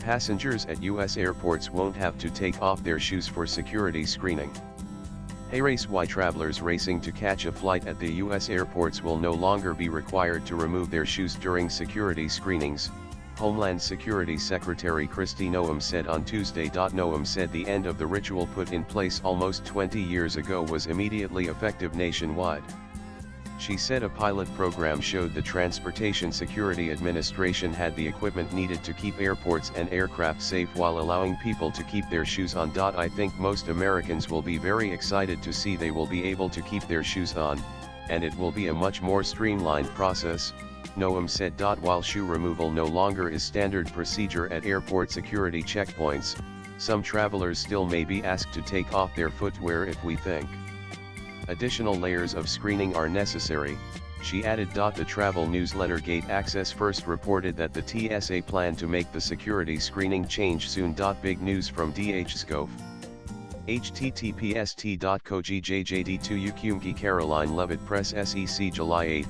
Passengers at U.S. airports won't have to take off their shoes for security screening. Hey race why travelers racing to catch a flight at the U.S. airports will no longer be required to remove their shoes during security screenings, Homeland Security Secretary Kristi Noem said on Tuesday. Noem said the end of the ritual put in place almost 20 years ago was immediately effective nationwide. She said a pilot program showed the Transportation Security Administration had the equipment needed to keep airports and aircraft safe while allowing people to keep their shoes on. I think most Americans will be very excited to see they will be able to keep their shoes on, and it will be a much more streamlined process, Noem said. While shoe removal no longer is standard procedure at airport security checkpoints, some travelers still may be asked to take off their footwear if we think additional layers of screening are necessary, she added. The travel newsletter Gate Access first reported that the TSA planned to make the security screening change soon. Big news from DHSCOF. https://t.co.gj.jd2ukumgi Caroline Levitt Press SEC July 8,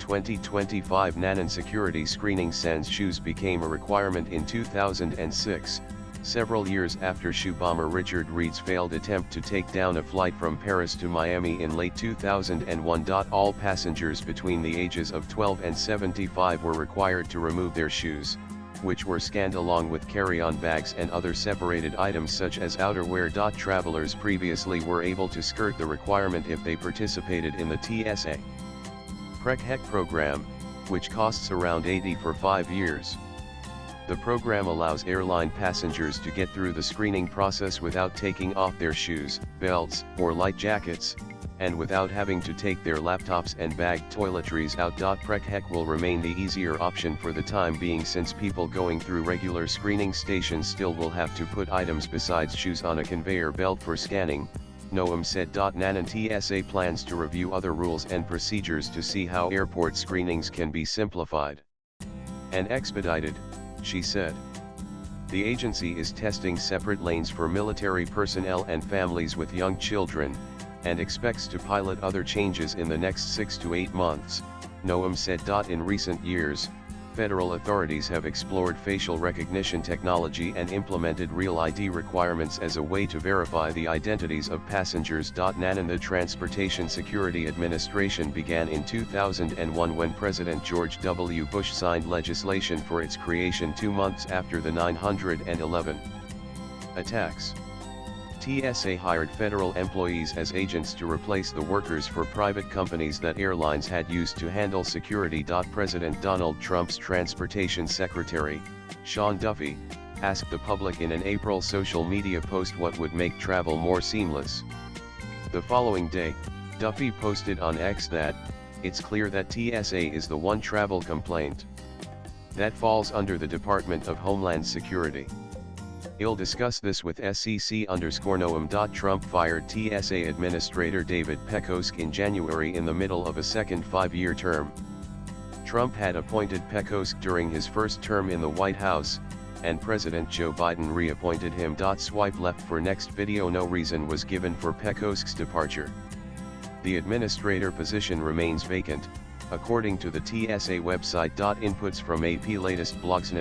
2025 Nanan security screening sans shoes became a requirement in 2006. Several years after shoe bomber Richard Reed's failed attempt to take down a flight from Paris to Miami in late 2001. All passengers between the ages of 12 and 75 were required to remove their shoes, which were scanned along with carry-on bags and other separated items such as outerwear. Travelers previously were able to skirt the requirement if they participated in the TSA PreCheck program, which costs around $80 for 5 years. The program allows airline passengers to get through the screening process without taking off their shoes, belts, or light jackets, and without having to take their laptops and bagged toiletries out. PreCheck will remain the easier option for the time being since people going through regular screening stations still will have to put items besides shoes on a conveyor belt for scanning, Noem said. Nanan TSA plans to review other rules and procedures to see how airport screenings can be simplified and expedited, she said. The agency is testing separate lanes for military personnel and families with young children, and expects to pilot other changes in the next 6 to 8 months, Noem said. In recent years, federal authorities have explored facial recognition technology and implemented Real ID requirements as a way to verify the identities of passengers. Nanan The Transportation Security Administration began in 2001 when President George W. Bush signed legislation for its creation 2 months after the 9/11 attacks. TSA hired federal employees as agents to replace the workers for private companies that airlines had used to handle security. President Donald Trump's Transportation Secretary, Sean Duffy, asked the public in an April social media post what would make travel more seamless. The following day, Duffy posted on X that, "It's clear that TSA is the one travel complaint that falls under the Department of Homeland Security. I'll discuss this with SEC_Noem." Trump fired TSA Administrator David Pekosk in January in the middle of a second 5-year term. Trump had appointed Pekosk during his first term in the White House, and President Joe Biden reappointed him. Swipe left for next video. No reason was given for Pekosk's departure. The administrator position remains vacant, according to the TSA website. Inputs from AP latest blogs.